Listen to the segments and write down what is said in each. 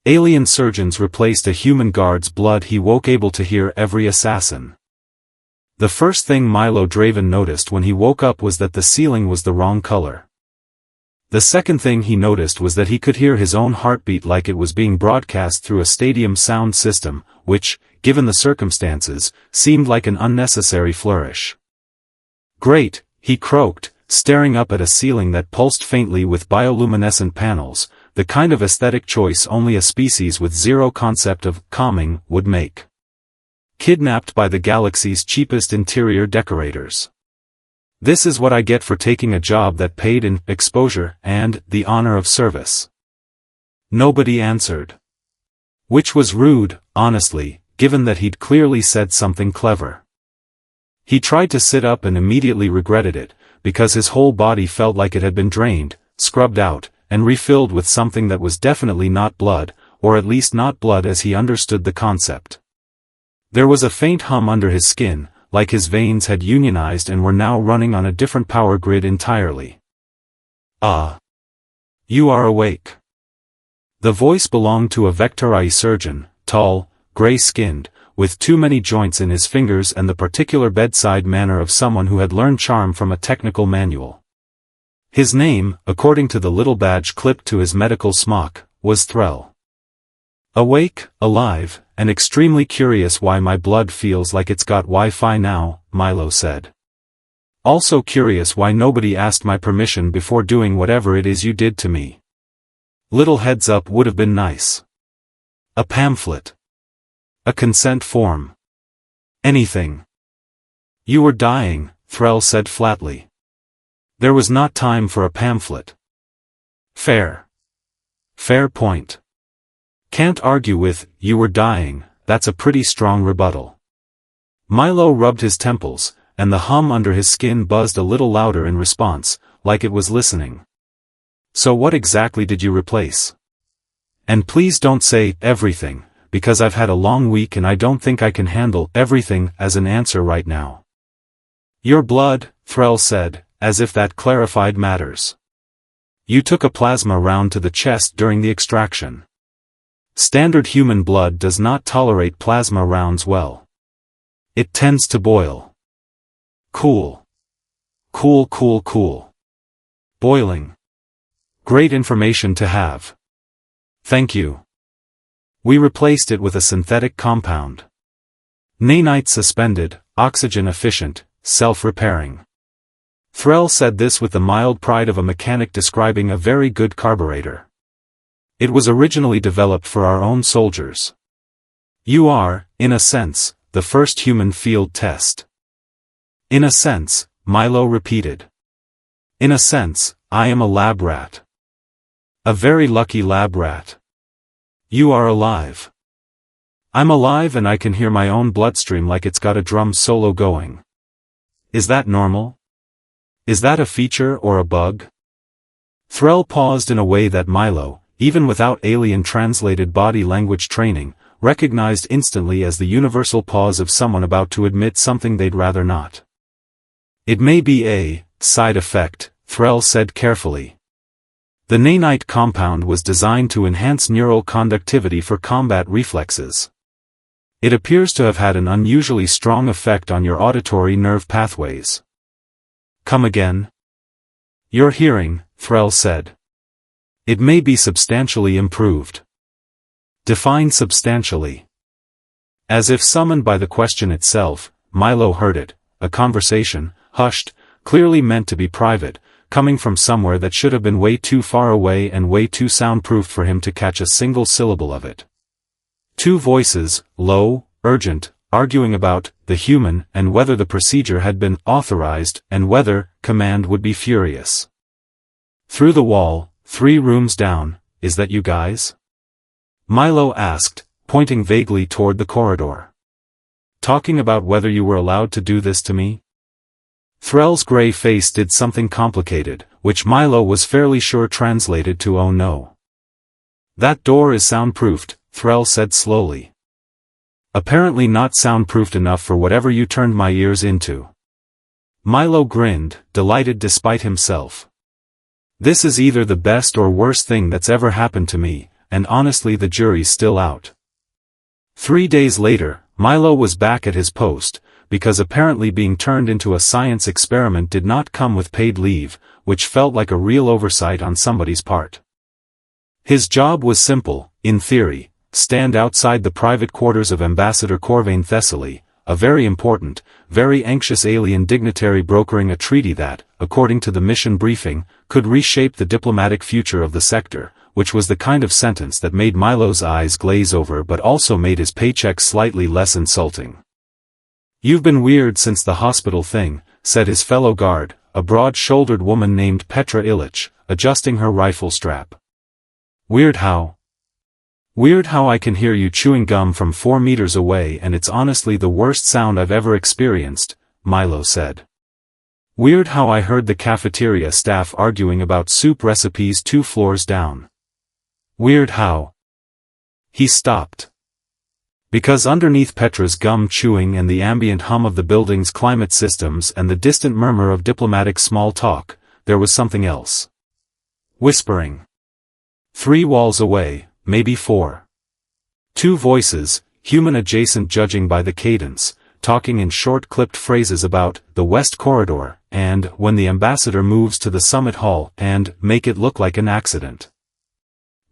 Alien surgeons replaced a human guard's blood. He woke able to hear every assassin. The first thing Milo Draven noticed when he woke up was that the ceiling was the wrong color. The second thing he noticed was that he could hear his own heartbeat like it was being broadcast through a stadium sound system, which, given the circumstances, seemed like an unnecessary flourish. "Great," he croaked, staring up at a ceiling that pulsed faintly with bioluminescent panels, the kind of aesthetic choice only a species with zero concept of calming would make. Kidnapped by the galaxy's cheapest interior decorators. This is what I get for taking a job that paid in exposure and the honor of service. Nobody answered. Which was rude, honestly, given that he'd clearly said something clever. He tried to sit up and immediately regretted it, because his whole body felt like it had been drained, scrubbed out, and refilled with something that was definitely not blood, or at least not blood as he understood the concept. There was a faint hum under his skin, like his veins had unionized and were now running on a different power grid entirely. "Ah. You are awake." The voice belonged to a HFY surgeon, tall, gray-skinned, with too many joints in his fingers and the particular bedside manner of someone who had learned charm from a technical manual. His name, according to the little badge clipped to his medical smock, was Threll. "Awake, alive, and extremely curious why my blood feels like it's got Wi-Fi now," Milo said. "Also curious why nobody asked my permission before doing whatever it is you did to me. Little heads up would have been nice. A pamphlet. A consent form. Anything." "You were dying," Threll said flatly. "There was not time for a pamphlet." "Fair. Fair point. Can't argue with, you were dying, that's a pretty strong rebuttal." Milo rubbed his temples, and the hum under his skin buzzed a little louder in response, like it was listening. "So what exactly did you replace? And please don't say, everything, because I've had a long week and I don't think I can handle everything as an answer right now." "Your blood," Threll said, as if that clarified matters. "You took a plasma round to the chest during the extraction. Standard human blood does not tolerate plasma rounds well. It tends to boil." "Cool. Cool, cool, cool. Boiling. Great information to have. Thank you. We replaced it with a synthetic compound. Nanite suspended, oxygen efficient, self-repairing." Threll said this with the mild pride of a mechanic describing a very good carburetor. "It was originally developed for our own soldiers. You are, in a sense, the first human field test." "In a sense," Milo repeated. "In a sense, I am a lab rat. A very lucky lab rat. You are alive." "I'm alive and I can hear my own bloodstream like it's got a drum solo going. Is that normal? Is that a feature or a bug?" Threll paused in a way that Milo, even without alien-translated body language training, recognized instantly as the universal pause of someone about to admit something they'd rather not. "It may be a side effect," Threll said carefully. "The nanite compound was designed to enhance neural conductivity for combat reflexes. It appears to have had an unusually strong effect on your auditory nerve pathways." "Come again?" "Your hearing," Threll said. "It may be substantially improved." Define substantially. As if summoned by the question itself, Milo heard it, a conversation, hushed, clearly meant to be private, coming from somewhere that should have been way too far away and way too soundproofed for him to catch a single syllable of it. Two voices, low, urgent, arguing about the human and whether the procedure had been authorized and whether command would be furious. Through the wall, 3 rooms down, "Is that you guys?" Milo asked, pointing vaguely toward the corridor. "Talking about whether you were allowed to do this to me?" Threll's gray face did something complicated, which Milo was fairly sure translated to "oh no." "That door is soundproofed," Threll said slowly. "Apparently not soundproofed enough for whatever you turned my ears into." Milo grinned, delighted despite himself. "This is either the best or worst thing that's ever happened to me, and honestly the jury's still out. 3 days later, Milo was back at his post, because apparently being turned into a science experiment did not come with paid leave, which felt like a real oversight on somebody's part. His job was simple, in theory: stand outside the private quarters of Ambassador Corvain Thessaly, a very important, very anxious alien dignitary brokering a treaty that, according to the mission briefing, could reshape the diplomatic future of the sector, which was the kind of sentence that made Milo's eyes glaze over but also made his paycheck slightly less insulting. "You've been weird since the hospital thing," said his fellow guard, a broad-shouldered woman named Petra Illich, adjusting her rifle strap. "Weird how?" "Weird how I can hear you chewing gum from 4 meters away, and it's honestly the worst sound I've ever experienced," Milo said. "Weird how I heard the cafeteria staff arguing about soup recipes 2 floors down. Weird how—" He stopped. Because underneath Petra's gum chewing and the ambient hum of the building's climate systems and the distant murmur of diplomatic small talk, there was something else. Whispering. 3 walls away, maybe 4. 2 voices, human adjacent judging by the cadence, talking in short clipped phrases about the West Corridor, and when the ambassador moves to the summit hall, and make it look like an accident.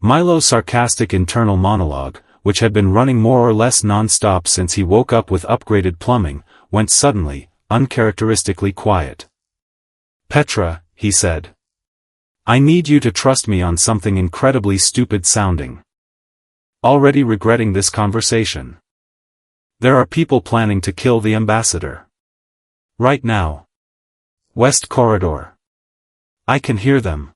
Milo's sarcastic internal monologue, which had been running more or less non-stop since he woke up with upgraded plumbing, went suddenly, uncharacteristically quiet. "Petra," he said. "I need you to trust me on something incredibly stupid sounding. Already regretting this conversation. There are people planning to kill the ambassador. Right now. West Corridor. I can hear them."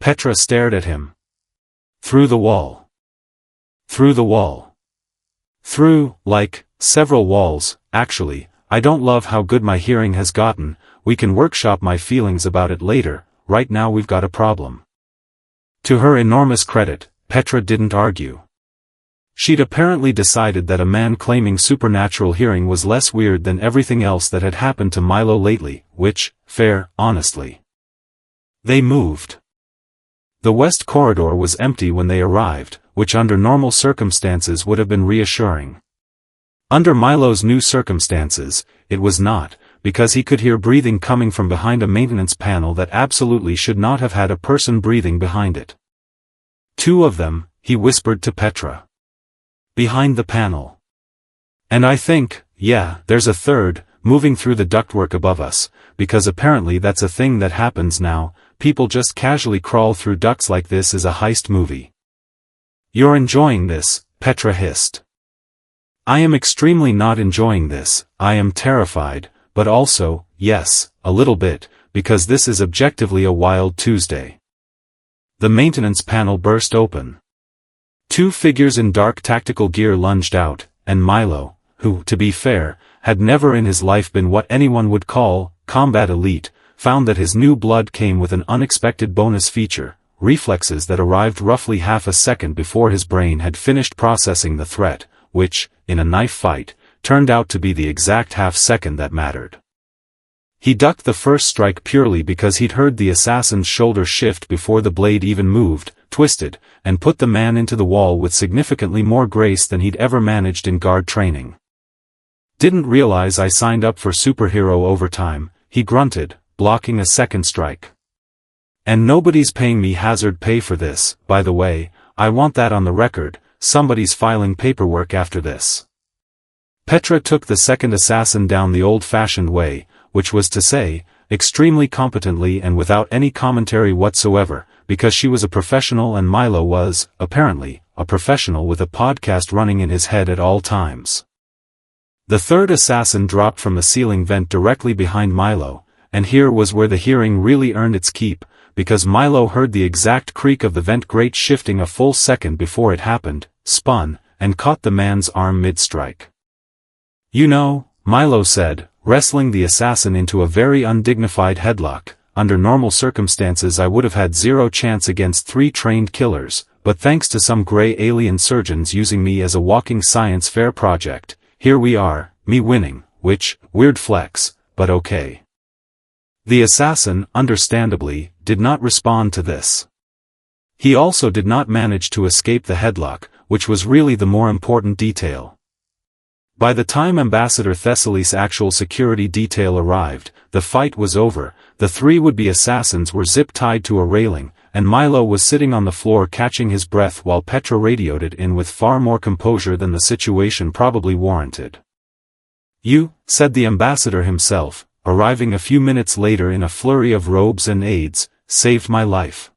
Petra stared at him. "Through the wall. Through the wall. Through, like, several walls, actually. I don't love how good my hearing has gotten. We can workshop my feelings about it later. Right now we've got a problem." To her enormous credit, Petra didn't argue. She'd apparently decided that a man claiming supernatural hearing was less weird than everything else that had happened to Milo lately, which, fair, honestly. They moved. The West Corridor was empty when they arrived, which under normal circumstances would have been reassuring. Under Milo's new circumstances, it was not, because he could hear breathing coming from behind a maintenance panel that absolutely should not have had a person breathing behind it. 2 of them, he whispered to Petra. "Behind the panel. And I think, yeah, there's a 3rd, moving through the ductwork above us, because apparently that's a thing that happens now. People just casually crawl through ducts like this is a heist movie." "You're enjoying this," Petra hissed. "I am extremely not enjoying this. I am terrified, but also, yes, a little bit, because this is objectively a wild Tuesday." The maintenance panel burst open. 2 figures in dark tactical gear lunged out, and Milo, who, to be fair, had never in his life been what anyone would call combat elite, found that his new blood came with an unexpected bonus feature: reflexes that arrived roughly half a second before his brain had finished processing the threat, which, in a knife fight, turned out to be the exact half second that mattered. He ducked the first strike purely because he'd heard the assassin's shoulder shift before the blade even moved, twisted, and put the man into the wall with significantly more grace than he'd ever managed in guard training. "Didn't realize I signed up for superhero overtime," he grunted, blocking a second strike. "And nobody's paying me hazard pay for this, by the way. I want that on the record. Somebody's filing paperwork after this." Petra took the second assassin down the old-fashioned way, which was to say, extremely competently and without any commentary whatsoever, because she was a professional and Milo was, apparently, a professional with a podcast running in his head at all times. The 3rd assassin dropped from the ceiling vent directly behind Milo, and here was where the hearing really earned its keep, because Milo heard the exact creak of the vent grate shifting a full second before it happened, spun, and caught the man's arm mid-strike. "You know," Milo said, wrestling the assassin into a very undignified headlock, "under normal circumstances I would have had 0 chance against 3 trained killers, but thanks to some gray alien surgeons using me as a walking science fair project, here we are, me winning, which, weird flex, but okay." The assassin, understandably, did not respond to this. He also did not manage to escape the headlock, which was really the more important detail. By the time Ambassador Thessaly's actual security detail arrived, the fight was over, the three would-be assassins were zip-tied to a railing, and Milo was sitting on the floor catching his breath while Petra radioed it in with far more composure than the situation probably warranted. "You," said the ambassador himself, arriving a few minutes later in a flurry of robes and aids, "saved my life."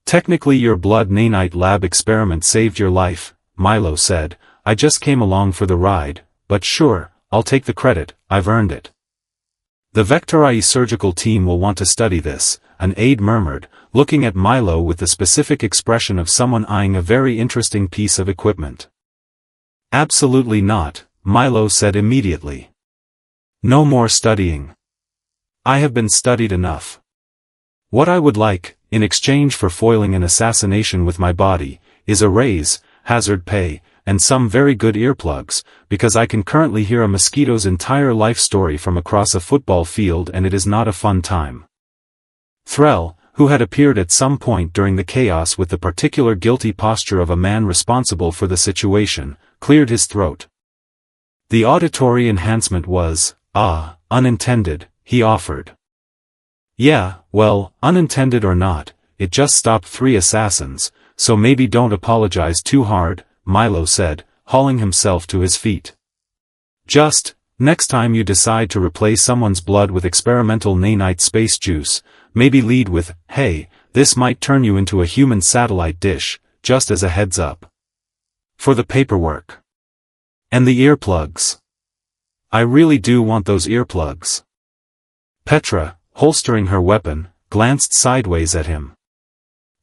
"Technically your blood nanite lab experiment saved your life," Milo said. "I just came along for the ride, but sure, I'll take the credit, I've earned it." "The Vectorai surgical team will want to study this," an aide murmured, looking at Milo with the specific expression of someone eyeing a very interesting piece of equipment. "Absolutely not," Milo said immediately. "No more studying. I have been studied enough. What I would like, in exchange for foiling an assassination with my body, is a raise, hazard pay, and some very good earplugs, because I can currently hear a mosquito's entire life story from across a football field and it is not a fun time." Threll, who had appeared at some point during the chaos with the particular guilty posture of a man responsible for the situation, cleared his throat. "The auditory enhancement was, unintended," he offered. "Yeah, well, unintended or not, it just stopped 3 assassins, so maybe don't apologize too hard," Milo said, hauling himself to his feet. "Just, next time you decide to replace someone's blood with experimental nanite space juice, maybe lead with, 'Hey, this might turn you into a human satellite dish,' just as a heads up. For the paperwork. And the earplugs. I really do want those earplugs." Petra, holstering her weapon, glanced sideways at him.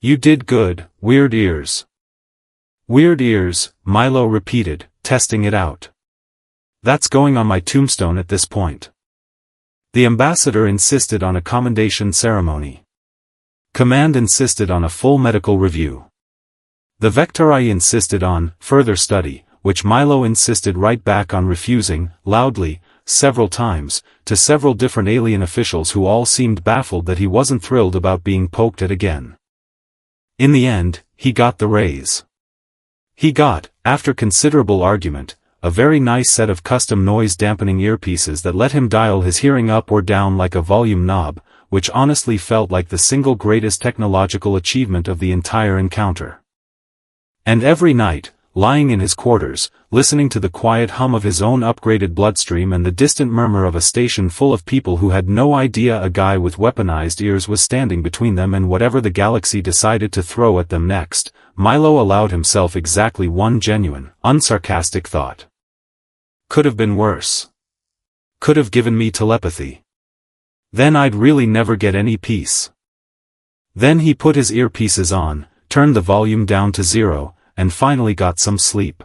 "You did good, weird ears." "Weird ears," Milo repeated, testing it out. "That's going on my tombstone at this point." The ambassador insisted on a commendation ceremony. Command insisted on a full medical review. The Vectorai insisted on further study, which Milo insisted right back on refusing, loudly, several times, to several different alien officials who all seemed baffled that he wasn't thrilled about being poked at again. In the end, he got the raise. He got, after considerable argument, a very nice set of custom noise-dampening earpieces that let him dial his hearing up or down like a volume knob, which honestly felt like the single greatest technological achievement of the entire encounter. And every night, lying in his quarters, listening to the quiet hum of his own upgraded bloodstream and the distant murmur of a station full of people who had no idea a guy with weaponized ears was standing between them and whatever the galaxy decided to throw at them next, Milo allowed himself exactly one genuine, unsarcastic thought. Could have been worse. Could have given me telepathy. Then I'd really never get any peace. Then he put his earpieces on, turned the volume down to 0, and finally got some sleep.